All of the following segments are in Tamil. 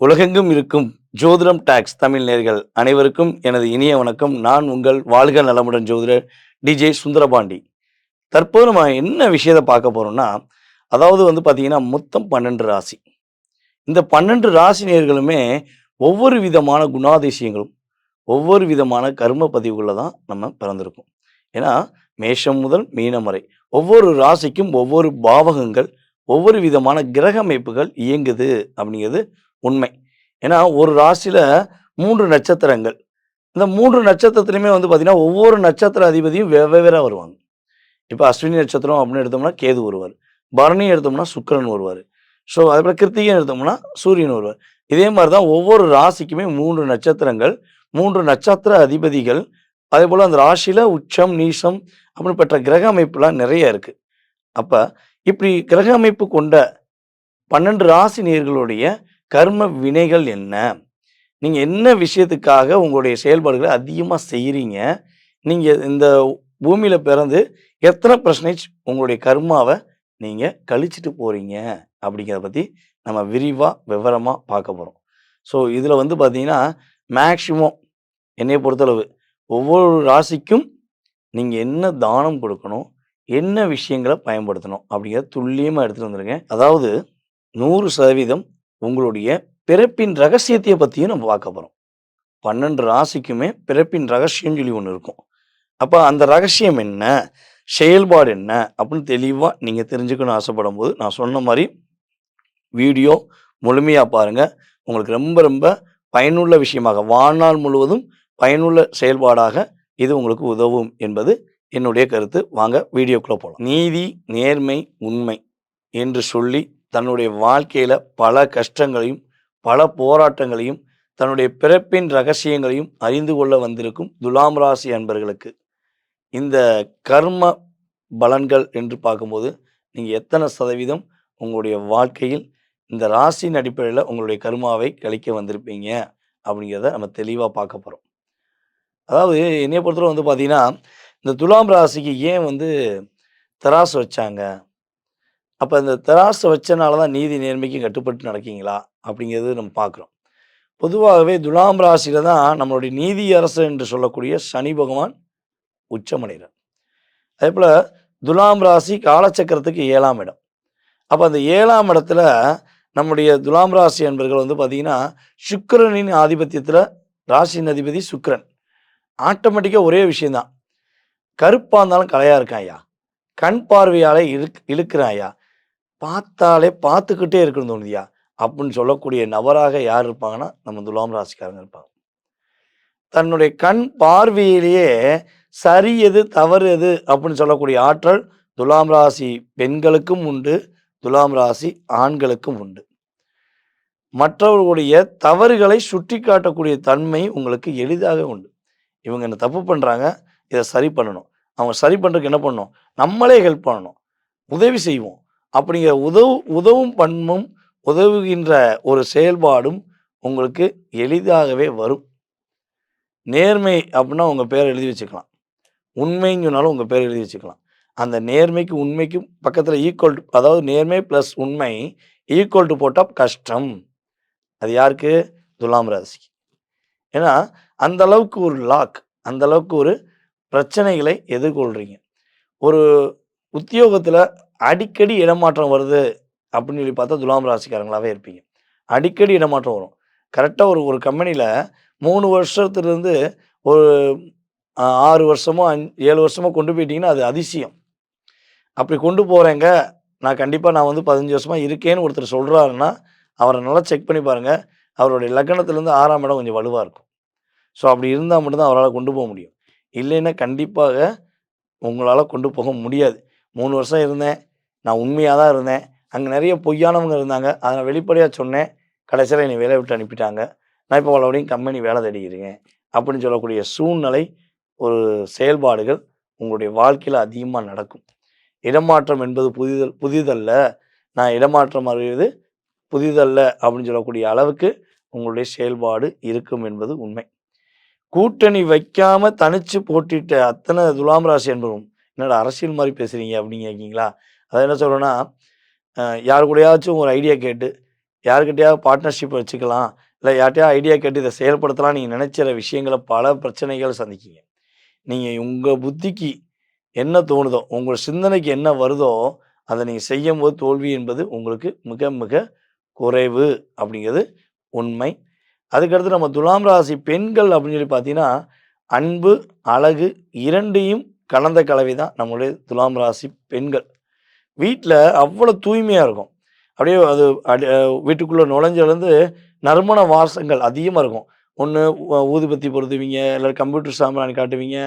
உலகெங்கும் இருக்கும் ஜோதிடம் டாக்ஸ் தமிழ் நேயர்கள் அனைவருக்கும் எனது இனிய வணக்கம். நான் உங்கள் வாழ்க நலமுடன் ஜோதிடர் டிஜே சுந்தரபாண்டி. தற்போது நம்ம என்ன விஷயத்த பார்க்க போறோம்னா, அதாவது பார்த்தீங்கன்னா, மொத்தம் 12 ராசி. இந்த 12 ராசி நேயர்களுமே ஒவ்வொரு விதமான குணாதிசயங்களும், ஒவ்வொரு விதமான கர்ம பதிவுகள்ல தான் நம்ம பிறந்திருக்கோம். ஏன்னா, மேஷம் முதல் மீனம் வரை ஒவ்வொரு ராசிக்கும் ஒவ்வொரு பாவகங்கள், ஒவ்வொரு விதமான கிரக அமைப்புகள் இயங்குது அப்படிங்கிறது உண்மை. ஏன்னா, ஒரு ராசியில 3 நட்சத்திரங்கள். இந்த 3 நட்சத்திரத்திலயுமே பார்த்தீங்கன்னா, ஒவ்வொரு நட்சத்திர அதிபதியும் வெவ்வேறா வருவாங்க. இப்ப அஸ்வினி நட்சத்திரம் அப்படின்னு எடுத்தோம்னா கேது வருவாரு. பரணி எடுத்தோம்னா சுக்கிரன் வருவாரு. ஸோ, அதுபோல கிருத்திகை எடுத்தோம்னா சூரியன் வருவார். இதே மாரி தான் ஒவ்வொரு ராசிக்குமே 3 நட்சத்திரங்கள், 3 நட்சத்திர அதிபதிகள், அதேபோல அந்த ராசியில உச்சம், நீசம் அப்படின்னு பெற்ற கிரக அமைப்புலாம் நெறைய இருக்கு. அப்ப இப்படி கிரக அமைப்பு கொண்ட 12 ராசி நேயர்களுடைய கர்ம வினைகள் என்ன? நீங்க என்ன விஷயத்துக்காக உங்களுடைய செயல்பாடுகள அதிகமா செய்றீங்க? நீங்க இந்த பூமியில பிறந்து எத்தன பெர்சன்டேஜ் உங்களுடைய கர்மாவ நீங்க கழிச்சுட்டு போறீங்க? அப்படிங்கிறத பத்தி நம்ம விரிவா, விவரமா பார்க்க போறோம். ஸோ, இதுல பார்த்தீங்கன்னா, மேக்ஸிமம் என்னைய பொறுத்தளவு ஒவ்வொரு ராசிக்கும் நீங்க என்ன தானம் கொடுக்கணும்? என்ன விஷயங்கள பயன்படுத்தணும்? அப்படிங்கிறத துல்லியமா எடுத்துட்டு வந்துருங்க. அதாவது 100% உங்களுடைய பிறப்பின் ரகசியத்தைய பத்தியும் நம்ம பார்க்க போறோம். 12 ராசிக்குமே பிறப்பின் ரகசியம்னு சொல்லி ஒண்ணு இருக்கும். அப்ப அந்த ரகசியம் என்ன? செயல்பாடு என்ன? அப்படின்னு தெளிவா நீங்க தெரிஞ்சுக்கணும்னு ஆசைப்படும்போது, நான் சொன்ன மாரி வீடியோ முழுமையா பாருங்க. உங்களுக்கு ரொம்ப ரொம்ப பயனுள்ள விஷயமாக, வாழ்நாள் முழுவதும் பயனுள்ள செயல்பாடாக இது உங்களுக்கு உதவும் என்பது என்னுடைய கருத்து. வாங்க வீடியோக்குள்ள போலாம். நீதி, நேர்மை, உண்மை என்று சொல்லி தன்னுடைய வாழ்க்கையில பல கஷ்டங்களையும், பல போராட்டங்களையும், தன்னுடைய பிறப்பின் ரகசியங்களையும் அறிந்து கொள்ள வந்திருக்கும் துலாம் ராசி அன்பர்களுக்கு, இந்த கர்ம பலன்கள் என்று பார்க்கும்போது, நீங்க எத்தன சதவீதம் உங்களுடைய வாழ்க்கையில் இந்த ராசியின் அடிப்படையில உங்களுடைய கர்மாவை கழிக்க வந்திருப்பீங்க அப்படிங்கிறத நம்ம தெளிவா பார்க்க போறோம். அதாவது என்னைய பொறுத்தவரை பார்த்தீங்கன்னா, இந்த துலாம் ராசிக்கு ஏன் தராசு வச்சாங்க? அப்ப இந்த தராசு வச்சனால தான் நீதி நேர்மைக்கு கட்டுப்பட்டு நடக்கீங்களா? அப்படிங்கிறது நம்ம பார்க்குறோம். பொதுவாகவே துலாம் ராசியில தான் நம்மளுடைய நீதி அரசர் என்று சொல்லக்கூடிய சனி பகவான் உச்சமடைகிறார். அதேபோல துலாம் ராசி காலச்சக்கரத்துக்கு 7ஆம் இடம். அப்ப அந்த 7ஆம் இடத்துல நம்முடைய துலாம் ராசி அன்பர்கள் பார்த்தீங்கன்னா, சுக்கிரனின் ஆதிபத்தியத்தில ராசியின் அதிபதி சுக்கிரன். ஆட்டோமேட்டிக்கா ஒரே விஷயம் தான். கருப்பா இருந்தாலும் கலையா இருக்கான்யா. கண் பார்வையால இழுக்கிறான்யா. பார்த்தாலே பார்த்துக்கிட்டே இருக்கணும்னு தோணுதுயா. அப்படின்னு சொல்லக்கூடிய நபராக யார் இருப்பாங்கன்னா, நம்ம துலாம் ராசிக்காரங்க இருப்பாங்க. தன்னுடைய கண் பார்வையிலேயே சரி எது, தவறு எது அப்படின்னு சொல்லக்கூடிய ஆற்றல் துலாம் ராசி பெண்களுக்கும் உண்டு. துலாம் ராசி ஆண்களுக்கும் உண்டு. மற்றவர்களுடைய தவறுகளை சுட்டிக்காட்டக்கூடிய தன்மை உங்களுக்கு எளிதாக உண்டு. இவங்க என்ன தப்பு பண்றாங்க, இத சரி பண்ணணும். அவங்க சரி பண்றதுக்கு என்ன பண்ணணும்? நம்மளே ஹெல்ப் பண்ணணும். உதவி செய்வோம். அப்படிங்கிற உதவும் பண்பும், உதவுகின்ற ஒரு செயல்பாடும் உங்களுக்கு எளிதாகவே வரும். நேர்மை அப்படின்னா உங்க பேர எழுதி வச்சுக்கலாம். உண்மைன்னு சொன்னாலும் உங்க பேர எழுதி வச்சுக்கலாம். அந்த நேர்மைக்கும், உண்மைக்கும் பக்கத்தில ஈக்குவல் டூ, அதாவது நேர்மை பிளஸ் உண்மை ஈக்குவல் டூ போட்டா கஷ்டம். அது யாருக்கு? துலாம் ராசிக்கு. ஏன்னா, அந்த அளவுக்கு ஒரு லாக், அந்த அளவுக்கு ஒரு பிரச்சனைகளை எதிர்கொள்றீங்க. ஒரு உத்தியோகத்தில அடிக்கடி இடமாற்றம் வருது அப்படின்னு சொல்லி பார்த்தா துலாம் ராசிக்காரங்களாவே இருப்பீங்க. அடிக்கடி இடமாற்றம் வரும். கரெக்ட்டா ஒரு ஒரு கம்பெனியில 3 வருஷத்திலிருந்து ஒரு 6 வருஷமோ, 7 வருஷமோ கொண்டு போயிட்டீங்கன்னா, அது அதிசயம். அப்படி கொண்டு போறேங்க, நான் 15 வருஷமா இருக்கேன்னு ஒருத்தர் சொல்றாருன்னா, அவர நல்லா செக் பண்ணி பாருங்க. அவருடைய லக்னத்திலிருந்து 6ஆம் இடம் கொஞ்சம் வலுவா இருக்கும். ஸோ, அப்படி இருந்தா மட்டும் தான் அவரால கொண்டு போக முடியும். இல்லைன்னா கண்டிப்பாக உங்களால கொண்டு போக முடியாது. 3 வருஷம் இருந்தேன். நான் உண்மையா தான் இருந்தேன். அங்க நெறைய பொய்யானவங்க இருந்தாங்க. அத நான் வெளிப்படையா சொன்னேன். கடைசியில என்னைய வேலைய விட்டு அனுப்பிட்டாங்க. நான் இப்போ மறுபடியும் கம்பெனி வேலை தேடிக்கிறேன். அப்படின்னு சொல்லக்கூடிய சூழ்நிலை, ஒரு செயல்பாடுகள் உங்களுடைய வாழ்க்கையில அதிகமா நடக்கும். இடமாற்றம் என்பது புதிதல்ல. நான் இடமாற்றம் அடைவது புதிதல்ல அப்படின்னு சொல்லக்கூடிய அளவுக்கு உங்களுடைய செயல்பாடு இருக்கும் என்பது உண்மை. கூட்டணி வைக்காம தனிச்சு போட்டிட்ட அத்தன துலாம் ராசி என்பவரும், "என்னடா அரசியல் மாரி பேசுறீங்க?" அப்படின்னு கேட்கீங்களா? அதான் என்ன சொல்றேன்னா, யார் கூடயாச்சும் ஒரு ஐடியா கேட்டு, யார்கிட்டயாவது பார்ட்னர்ஷிப் வச்சுக்கலாம், இல்ல யார்ட்டயாவது ஐடியா கேட்டு இத செயல்படுத்தலாம்னு நீங்க நெனைக்கிற விஷயங்கள பல பிரச்சனைகள் சந்திக்கீங்க. நீங்க உங்க புத்திக்கு என்ன தோணுதோ, உங்க சிந்தனைக்கு என்ன வருதோ, அத நீங்க செய்யும்போது தோல்வி என்பது உங்களுக்கு மிக மிக குறைவு அப்படிங்கிறது உண்மை. அதுக்கடுத்து நம்ம துலாம் ராசி பெண்கள் அப்படின்னு சொல்லி பார்த்தீங்கன்னா, அன்பு, அழகு 2யும் கலந்த கலவை தான் நம்முடைய துலாம் ராசி பெண்கள். வீட்ல அவ்வளோ தூய்மையா இருக்கும். அப்படியே அது அடி வீட்டுக்குள்ள நுழைஞ்சதுலேருந்து நறுமண வாசங்கள் அதிகமா இருக்கும். ஒண்ணு ஊதுபத்தி பொருத்துவீங்க, இல்ல கம்ப்யூட்டர் சாம்பிராணி காட்டுவீங்க,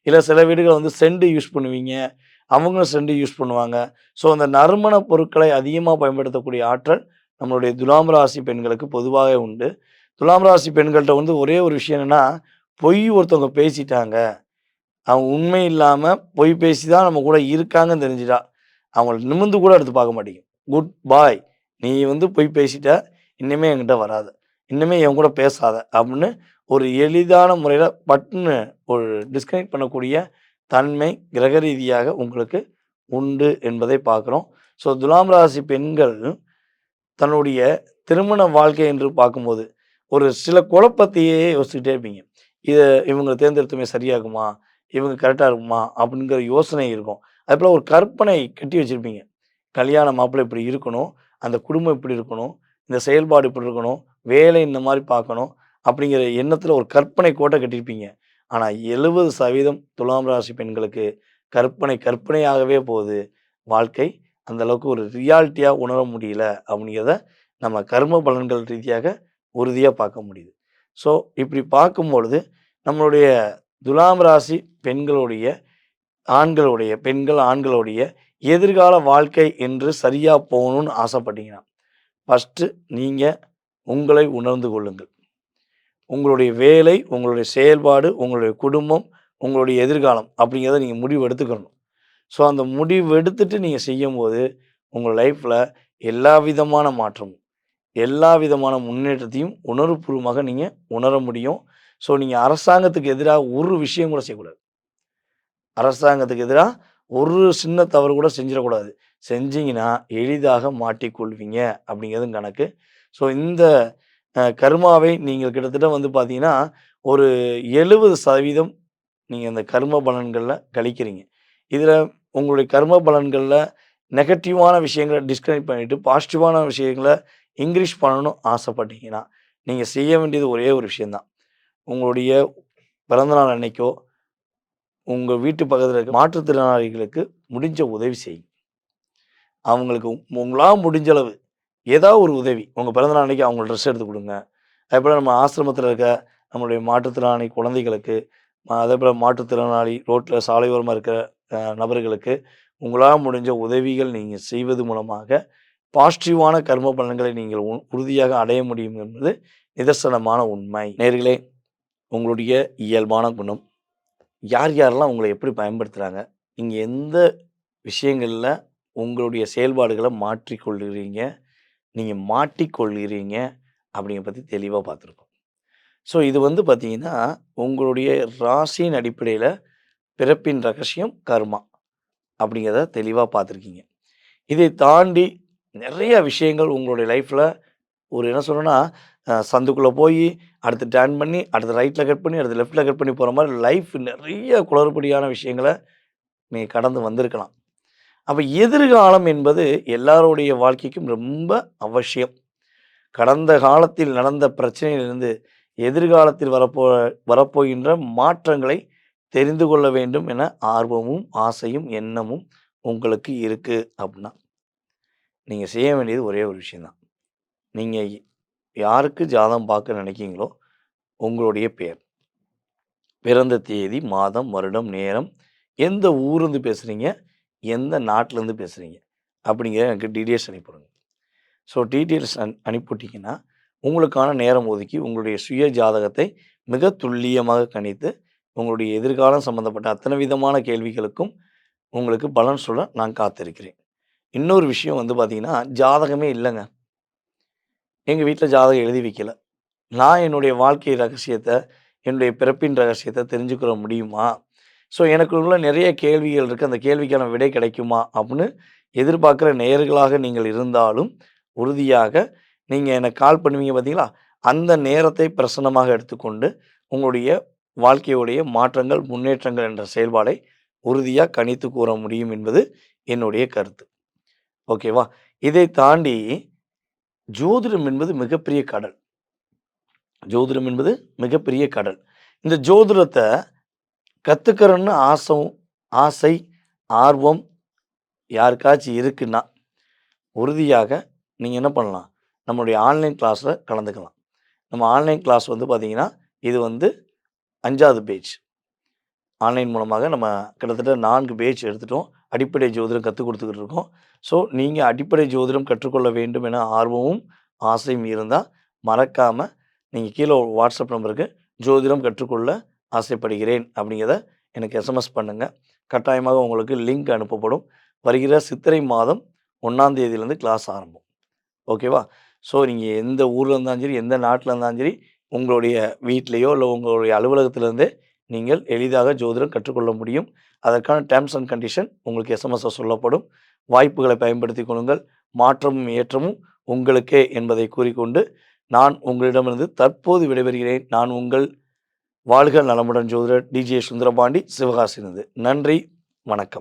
இல்ல சில வீடுகள் வந்து சென்ட் யூஸ் பண்ணுவீங்க. அவங்களும் சென்ட் யூஸ் பண்ணுவாங்க. ஸோ அந்த நறுமண பொருட்களை அதிகமா பயன்படுத்தக்கூடிய ஆற்றல் நம்மளுடைய துலாம் ராசி பெண்களுக்கு பொதுவாவே உண்டு. துலாம் ராசி பெண்கள்ட்ட வந்து ஒரே ஒரு விஷயம் என்னன்னா, பொய் ஒருத்தவங்க பேசிட்டாங்க. அவங்க உண்மை இல்லாம பொய் பேசி தான் நம்ம கூட இருக்காங்கன்னு தெரிஞ்சுட்டா, அவங்கள நிமிர்ந்து கூட எடுத்து பார்க்க மாட்டீங்க. குட் பாய். நீ வந்து பொய் பேசிட்ட. இனிமே என்கிட்ட வராத. இனிமே என் கூட பேசாத. அப்படின்னு ஒரு எளிதான முறையில பட்டுன்னு ஒரு டிஸ்கனெக்ட் பண்ணக்கூடிய தன்மை கிரக ரீதியாக உங்களுக்கு உண்டு என்பதை பார்க்குறோம். ஸோ துலாம் ராசி பெண்கள் தன்னுடைய திருமண வாழ்க்கை என்று பார்க்கும்போது, ஒரு சில குழப்பத்தையே யோசிச்சுக்கிட்டே இருப்பீங்க. இத இவங்கள தேர்ந்தெடுத்தோமே சரியாகுமா? இவங்க கரெக்ட்டா இருக்குமா? அப்படிங்கிற யோசனை இருக்கும். அதுபோல ஒரு கற்பனை கட்டி வச்சிருப்பீங்க. கல்யாண மாப்பிள்ளை இப்படி இருக்கணும். அந்த குடும்பம் இப்படி இருக்கணும். இந்த செயல்பாடு இப்படி இருக்கணும். வேலை இந்த மாரி பார்க்கணும். அப்படிங்கிற எண்ணத்தில ஒரு கற்பனை கோட்ட கட்டியிருப்பீங்க. ஆனா 70% துலாம் ராசி பெண்களுக்கு கற்பனை கற்பனையாகவே போகுது. வாழ்க்கை அந்த அளவுக்கு ஒரு ரியாலிட்டியா உணர முடியல அப்படிங்கிறத நம்ம கர்ம பலன்கள் ரீதியாக உறுதியா பார்க்க முடியுது. ஸோ இப்படி பார்க்கும்பொழுது நம்மளுடைய துலாம் ராசி பெண்களுடைய பெண்கள், ஆண்களுடைய எதிர்கால வாழ்க்கை என்று சரியா போகணும்னு ஆசைப்பட்டீங்கன்னா, ஃபர்ஸ்ட்டு நீங்க உங்களை உணர்ந்து கொள்ளுங்கள். உங்களுடைய வேலை, உங்களுடைய செயல்பாடு, உங்களுடைய குடும்பம், உங்களுடைய எதிர்காலம் அப்படிங்கிறத நீங்க முடிவு எடுத்துக்கணும். ஸோ அந்த முடிவு எடுத்துட்டு நீங்க செய்யும்போது, உங்க லைஃப்ல எல்லா விதமான மாற்றமும், எல்லா விதமான முன்னேற்றத்தையும் உணர்வுபூர்வமாக நீங்க உணர முடியும். ஸோ நீங்க அரசாங்கத்துக்கு எதிரா ஒரு விஷயம் கூட செய்யக்கூடாது. அரசாங்கத்துக்கு எதிரா ஒரு சின்ன தவறு கூட செஞ்சிடக்கூடாது. செஞ்சீங்கன்னா, எளிதாக மாட்டிக்கொள்வீங்க அப்படிங்கிறதும் கணக்கு. ஸோ இந்த கர்மாவை நீங்கள் கிட்டத்தட்ட வந்து பார்த்தீங்கன்னா, ஒரு 70% நீங்க இந்த கர்ம பலன்கள்ல கழிக்கிறீங்க. இதில உங்களுடைய கர்ம பலன்கள்ல நெகட்டிவான விஷயங்கள டிஸ்கனெக்ட் பண்ணிட்டு, பாசிட்டிவான விஷயங்கள இன்கிரீஸ் பண்ணணும்னு ஆசைப்பட்டீங்கன்னா, நீங்க செய்ய வேண்டியது ஒரே ஒரு விஷயம் தான். உங்களுடைய பிறந்தநாள் அன்னைக்கோ உங்க வீட்டு பக்கத்துல இருக்க மாற்றுத்திறனாளிகளுக்கு முடிஞ்ச உதவி செய்யுங்க. அவங்களுக்கு உங்களால முடிஞ்ச அளவு ஏதாவது ஒரு உதவி. உங்க பிறந்தநாள் அன்னைக்கு அவங்களுக்கு ட்ரெஸ் எடுத்து குடுங்க. அதேபோல நம்ம ஆசிரமத்தில இருக்க நம்முடைய மாற்றுத்திறனாளி குழந்தைகளுக்கு, அதேபோல மாற்றுத்திறனாளி ரோட்ல சாலையோரமா இருக்கிற நபர்களுக்கு உங்களால முடிஞ்ச உதவிகள் நீங்க செய்வது மூலமாக பாசிட்டிவான கர்ம பலன்களை நீங்கள் உறுதியாக அடைய முடியும் என்பது நிதர்சனமான உண்மை. நேயர்களே, உங்களுடைய இயல்பான குணம் யார் யாரெல்லாம் உங்கள எப்படி பயன்படுத்துறாங்க? நீங்க எந்த விஷயங்கள்ல உங்களுடைய செயல்பாடுகள மாற்றிக்கொள்கிறீங்க? நீங்க மாட்டிக்கொள்கிறீங்க அப்படிங்கிறத பத்தி தெளிவா பார்த்துருக்கோம். ஸோ இது வந்து பார்த்தீங்கன்னா, உங்களுடைய ராசியின் அடிப்படையில பிறப்பின் ரகசியம் கர்மா அப்படிங்கிறத தெளிவா பார்த்துருக்கீங்க. இதை தாண்டி நெறைய விஷயங்கள் உங்களுடைய லைஃப்ல ஒரு என்ன சொல்றேன்னா, சந்துக்குள்ள போயி, அடுத்து டர்ன் பண்ணி, அடுத்து ரைட்ல கட் பண்ணி, அடுத்து லெஃப்ட்ல கட் பண்ணி போற மாரி லைஃப் நெறைய குளறுபடியான விஷயங்கள நீங்க கடந்து வந்திருக்கலாம். அப்ப எதிர்காலம் என்பது எல்லாருடைய வாழ்க்கைக்கும் ரொம்ப அவசியம். கடந்த காலத்தில் நடந்த பிரச்சனையிலிருந்து எதிர்காலத்தில் வரப்போகின்ற மாற்றங்களை தெரிந்து கொள்ள வேண்டும் என ஆர்வமும், ஆசையும், எண்ணமும் உங்களுக்கு இருக்கு அப்டின்னா, நீங்க செய்ய வேண்டியது ஒரே ஒரு விஷயம் தான். நீங்க யாருக்கு ஜாதகம் பார்க்க நினைக்கிறீங்களோ, உங்களுடைய பெயர், பிறந்த தேதி, மாதம், வருடம், நேரம், எந்த ஊர்லேருந்து பேசுறீங்க, எந்த நாட்டிலேருந்து பேசுறீங்க அப்படிங்கிற எனக்கு டீட்டெயில்ஸ் அனுப்பிவிடுங்க. ஸோ டீட்டெயில்ஸ் அனுப்பிவிட்டீங்கன்னா, உங்களுக்கான நேரம் ஒதுக்கி உங்களுடைய சுய ஜாதகத்தை மிக துல்லியமாக கணித்து, உங்களுடைய எதிர்காலம் சம்மந்தப்பட்ட அத்தனை விதமான கேள்விகளுக்கும் உங்களுக்கு பலன் சொல்ல நான் காத்திருக்கிறேன். இன்னொரு விஷயம் வந்து பார்த்தீங்கன்னா, ஜாதகமே இல்லங்க. எங்க வீட்ல ஜாதகம் எழுதி வைக்கல. நான் என்னுடைய வாழ்க்கை ரகசியத்த, என்னுடைய பிறப்பின் ரகசியத்த தெரிஞ்சுக்கிற முடியுமா? ஸோ எனக்குள்ள நிறைய கேள்விகள் இருக்கு. அந்த கேள்விக்கான விடை கிடைக்குமா? அப்படின்னு எதிர்பார்க்கிற நேயர்களாக நீங்கள் இருந்தாலும், உறுதியாக நீங்க எனக்கு கால் பண்ணுவீங்க பார்த்தீங்களா? அந்த நேரத்தை பிரசன்னமாக எடுத்துக்கொண்டு, உங்களுடைய வாழ்க்கையுடைய மாற்றங்கள், முன்னேற்றங்கள் என்ற செயல்பாடை உறுதியா கணித்து கூற முடியும் என்பது என்னுடைய கருத்து. ஓகேவா? இதை தாண்டி ஜோதிடம் என்பது மிகப்பெரிய கடல். ஜோதிடம் என்பது மிகப்பெரிய கடல். இந்த ஜோதிடத்த கத்துக்கிறன்னு ஆசை, ஆர்வம் யாருக்காச்சும் இருக்குன்னா, உறுதியாக நீங்க என்ன பண்ணலாம்? நம்மளுடைய ஆன்லைன் கிளாஸ்ல கலந்துக்கலாம். நம்ம ஆன்லைன் கிளாஸ் வந்து பார்த்தீங்கன்னா, இது வந்து 5வது பேட்ச். ஆன்லைன் மூலமாக நம்ம கிட்டத்தட்ட 4 பேட்ச் எடுத்துட்டோம். அடிப்படை ஜோதிடம் கத்துக் குடுத்துக்கிட்டு இருக்கோம். ஸோ, நீங்க அடிப்படை ஜோதிடம் கற்றுக்கொள்ள வேண்டும் என ஆர்வமும், ஆசையும் இருந்தா, மறக்காம நீங்க கீழ வாட்ஸ்அப் நம்பருக்கு ஜோதிடம் கற்றுக்கொள்ள ஆசைப்படுகிறேன் அப்படிங்கிறத எனக்கு எஸ்எம்எஸ் பண்ணுங்க. கட்டாயமாக உங்களுக்கு லிங்க் அனுப்பப்படும். வருகிற சித்திரை மாதம் 1ஆம் தேதியிலிருந்து கிளாஸ் ஆரம்பம். ஓகேவா? ஸோ, நீங்க எந்த ஊர்ல இருந்தாலும் சரி, எந்த நாட்ல இருந்தாலும் சரி, உங்களுடைய வீட்லயோ இல்ல உங்களுடைய அலுவலகத்திலிருந்தே நீங்கள் எளிதாக ஜோதிடம் கற்றுக்கொள்ள முடியும். அதற்கான டெர்ம்ஸ் அண்ட் கண்டிஷன் உங்களுக்கு எஸ்எம்எஸ்ல சொல்லப்படும். வாய்ப்புகளை பயன்படுத்திக் கொள்ளுங்கள். மாற்றமும், ஏற்றமும் உங்களுக்கே என்பதை கூறிக்கொண்டு, நான் உங்களிடமிருந்து தற்போது விடைபெறுகிறேன். நான் உங்கள் வாழ்க நலமுடன் ஜோதிடர் டி.ஜே. சுந்தரபாண்டி, சிவகாசியிலிருந்து. நன்றி, வணக்கம்.